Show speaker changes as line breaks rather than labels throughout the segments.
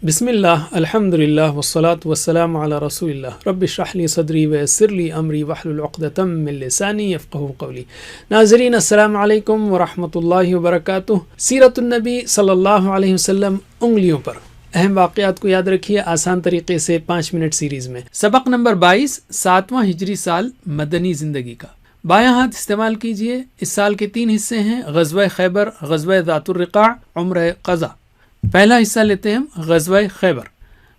بسم اللہ الحمد للہ والصلاة والسلام علی رسول اللہ رب اشرح لی صدری ویسر لی امری واحلل عقدۃ من لسانی یفقہوا قولی۔ ناظرین السلام علیکم ورحمۃ اللہ وبرکاتہ۔ سیرت النبی صلی اللہ علیہ وسلم انگلیوں پر، اہم واقعات کو یاد رکھیے آسان طریقے سے 5 منٹ سیریز میں۔ سبق نمبر 22، 7واں ہجری سال مدنی زندگی کا۔ بایاں ہاتھ استعمال کیجئے۔ اس سال کے 3 حصے ہیں: غزوہ خیبر، غزوہ ذات الرقاع، عمرہ قضا۔ پہلا حصہ لیتے ہیں ہم غزوہ خیبر۔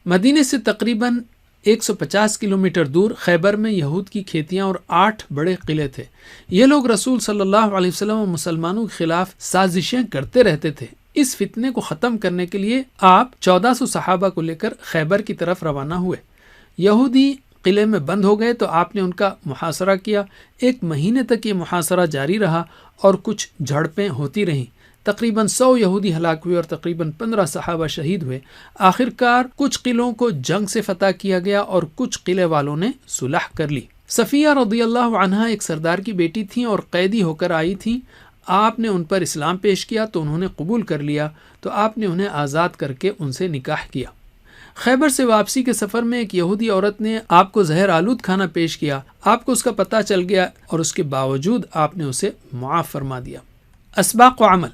مدینے سے تقریباً 150 کلومیٹر دور خیبر میں یہود کی کھیتیاں اور 8 بڑے قلعے تھے۔ یہ لوگ رسول صلی اللہ علیہ وسلم و مسلمانوں کے خلاف سازشیں کرتے رہتے تھے۔ اس فتنے کو ختم کرنے کے لیے آپ 1400 صحابہ کو لے کر خیبر کی طرف روانہ ہوئے۔ یہودی قلعے میں بند ہو گئے تو آپ نے ان کا محاصرہ کیا۔ 1 مہینے تک یہ محاصرہ جاری رہا اور کچھ جھڑپیں ہوتی رہیں۔ تقریباً 100 یہودی ہلاک ہوئے اور تقریباً 15 صحابہ شہید ہوئے۔ آخرکار کچھ قلعوں کو جنگ سے فتح کیا گیا اور کچھ قلعے والوں نے صلح کر لی۔ صفیہ رضی اللہ عنہا ایک سردار کی بیٹی تھیں اور قیدی ہو کر آئی تھیں۔ آپ نے ان پر اسلام پیش کیا تو انہوں نے قبول کر لیا، تو آپ نے انہیں آزاد کر کے ان سے نکاح کیا۔ خیبر سے واپسی کے سفر میں ایک یہودی عورت نے آپ کو زہر آلود کھانا پیش کیا۔ آپ کو اس کا پتہ چل گیا اور اس کے باوجود آپ نے اسے معاف فرما دیا۔ اسباق و عمل۔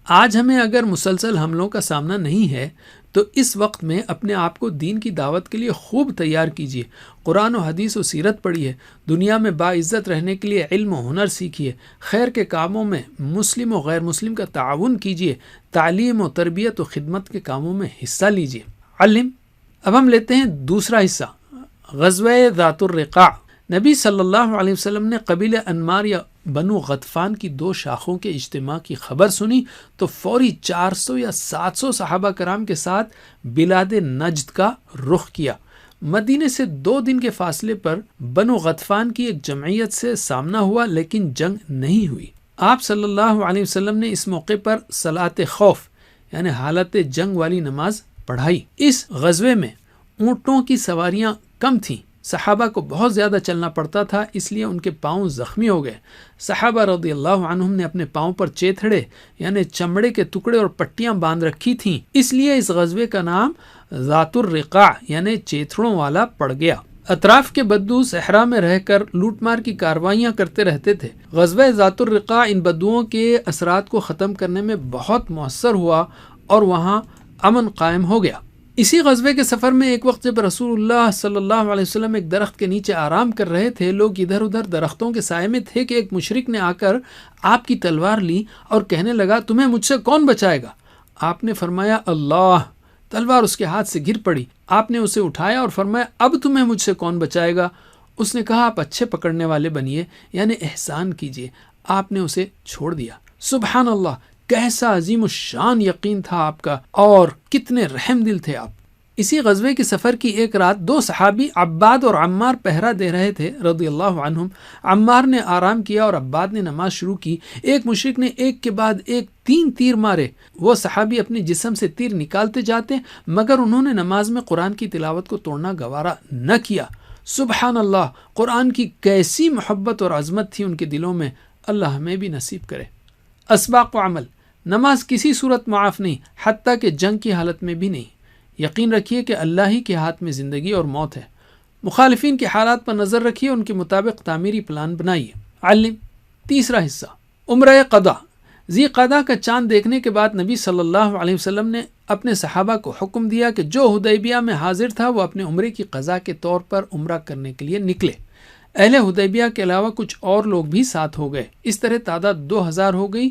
آج ہمیں اگر مسلسل حملوں کا سامنا نہیں ہے تو اس وقت میں اپنے آپ کو دین کی دعوت کے لیے خوب تیار کیجیے۔ قرآن و حدیث و سیرت پڑھیے۔ دنیا میں باعزت رہنے کے لیے علم و ہنر سیکھیے۔ خیر کے کاموں میں مسلم و غیر مسلم کا تعاون کیجیے۔ تعلیم و تربیت و خدمت کے کاموں میں حصہ لیجیے۔ علم۔ اب ہم لیتے ہیں دوسرا حصہ، غزوہ ذات الرقاع۔ نبی صلی اللہ علیہ وسلم نے قبیلہ انمار یا بنو غطفان کی 2 شاخوں کے اجتماع کی خبر سنی تو فوری 400 یا 700 صحابہ کرام کے ساتھ بلاد نجد کا رخ کیا۔ مدینے سے 2 دن کے فاصلے پر بنو غطفان کی ایک جمعیت سے سامنا ہوا، لیکن جنگ نہیں ہوئی۔ آپ صلی اللہ علیہ وسلم نے اس موقع پر صلاۃ خوف یعنی حالت جنگ والی نماز پڑھائی۔ اس غزوے میں اونٹوں کی سواریاں کم تھیں، صحابہ کو بہت زیادہ چلنا پڑتا تھا، اس لیے ان کے پاؤں زخمی ہو گئے۔ صحابہ رضی اللہ عنہم نے اپنے پاؤں پر چیتھڑے یعنی چمڑے کے ٹکڑے اور پٹیاں باندھ رکھی تھیں، اس لیے اس غزوے کا نام ذات الرقاع یعنی چیتھڑوں والا پڑ گیا۔ اطراف کے بدو صحرا میں رہ کر لوٹ مار کی کاروائیاں کرتے رہتے تھے۔ غزوہ ذات الرقاع ان بدوؤں کے اثرات کو ختم کرنے میں بہت مؤثر ہوا اور وہاں امن قائم ہو گیا۔ اسی غزوے کے سفر میں ایک وقت جب رسول اللہ صلی اللہ علیہ وسلم ایک درخت کے نیچے آرام کر رہے تھے، لوگ ادھر ادھر درختوں کے سائے میں تھے کہ ایک مشرک نے آ کر آپ کی تلوار لی اور کہنے لگا، تمہیں مجھ سے کون بچائے گا؟ آپ نے فرمایا، اللہ۔ تلوار اس کے ہاتھ سے گر پڑی۔ آپ نے اسے اٹھایا اور فرمایا، اب تمہیں مجھ سے کون بچائے گا؟ اس نے کہا، آپ اچھے پکڑنے والے بنیے یعنی احسان کیجیے۔ آپ نے اسے چھوڑ دیا۔ سبحان اللہ، کیسا عظیم الشان یقین تھا آپ کا، اور کتنے رحم دل تھے آپ۔ اسی غزوے کے سفر کی ایک رات 2 صحابی عباد اور عمار پہرا دے رہے تھے رضی اللہ عنہم۔ عمار نے آرام کیا اور عباد نے نماز شروع کی۔ ایک مشرک نے ایک کے بعد ایک 3 تیر مارے۔ وہ صحابی اپنے جسم سے تیر نکالتے جاتے مگر انہوں نے نماز میں قرآن کی تلاوت کو توڑنا گوارا نہ کیا۔ سبحان اللہ، قرآن کی کیسی محبت اور عظمت تھی ان کے دلوں میں، اللہ ہمیں بھی نصیب کرے۔ اسباق و عمل۔ نماز کسی صورت معاف نہیں، حتیٰ کہ جنگ کی حالت میں بھی نہیں۔ یقین رکھیے کہ اللہ ہی کے ہاتھ میں زندگی اور موت ہے۔ مخالفین کے حالات پر نظر رکھیے، ان کے مطابق تعمیری پلان بنائیے۔ علم۔ تیسرا حصہ، عمرہ قضا۔ ذی قعدہ کا چاند دیکھنے کے بعد نبی صلی اللہ علیہ وسلم نے اپنے صحابہ کو حکم دیا کہ جو حدیبیہ میں حاضر تھا وہ اپنے عمرے کی قضا کے طور پر عمرہ کرنے کے لیے نکلے۔ اہل حدیبیہ کے علاوہ کچھ اور لوگ بھی ساتھ ہو گئے۔ اس طرح تعداد 2000 ہو گئی،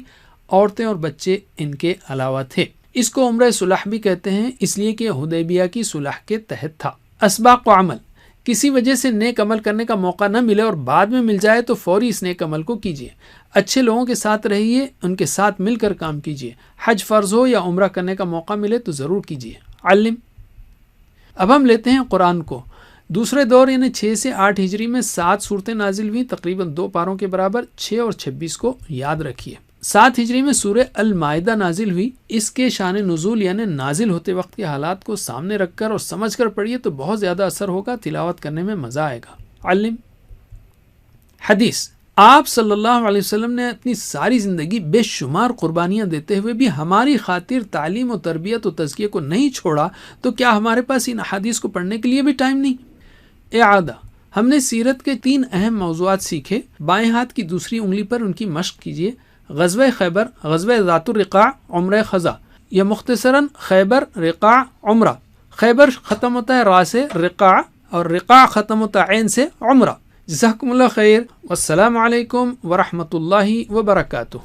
عورتیں اور بچے ان کے علاوہ تھے۔ اس کو عمرہ صلح بھی کہتے ہیں، اس لیے کہ حدیبیہ کی صلح کے تحت تھا۔ اسباق و عمل۔ کسی وجہ سے نیک عمل کرنے کا موقع نہ ملے اور بعد میں مل جائے تو فوری اس نیک عمل کو کیجیے۔ اچھے لوگوں کے ساتھ رہیے، ان کے ساتھ مل کر کام کیجیے۔ حج فرض ہو یا عمرہ کرنے کا موقع ملے تو ضرور کیجیے۔ علم۔ اب ہم لیتے ہیں قرآن کو۔ دوسرے دور یعنی 6 سے 8 ہجری میں 7 صورتیں نازل ہوئیں، تقریباً 2 پاروں کے برابر۔ 6 اور 26 کو یاد رکھیے۔ 7 ہجری میں سورہ المائدہ نازل ہوئی۔ اس کے شان نزول یعنی نازل ہوتے وقت کے حالات کو سامنے رکھ کر اور سمجھ کر پڑھیے تو بہت زیادہ اثر ہوگا، تلاوت کرنے میں مزہ آئے گا۔ علم۔ حدیث۔ آپ صلی اللہ علیہ وسلم نے اپنی ساری زندگی بے شمار قربانیاں دیتے ہوئے بھی ہماری خاطر تعلیم و تربیت و تزکیے کو نہیں چھوڑا، تو کیا ہمارے پاس ان احادیث کو پڑھنے کے لیے بھی ٹائم نہیں؟ اعادہ، ہم نے سیرت کے 3 اہم موضوعات سیکھے۔ بائیں ہاتھ کی دوسری انگلی پر ان کی مشق کیجیے۔ غزوہ خیبر، غزوہ ذات الرقاع، عمرہ خزا، یا مختصراً خیبر، رقاع، عمرہ۔ خیبر ختم ہوتا ہے را سے، رقاع، اور رقاع ختم ہوتا ہے عین سے، عمرہ۔ جزاکم اللہ خیر، والسلام علیکم ورحمۃ اللہ وبرکاتہ۔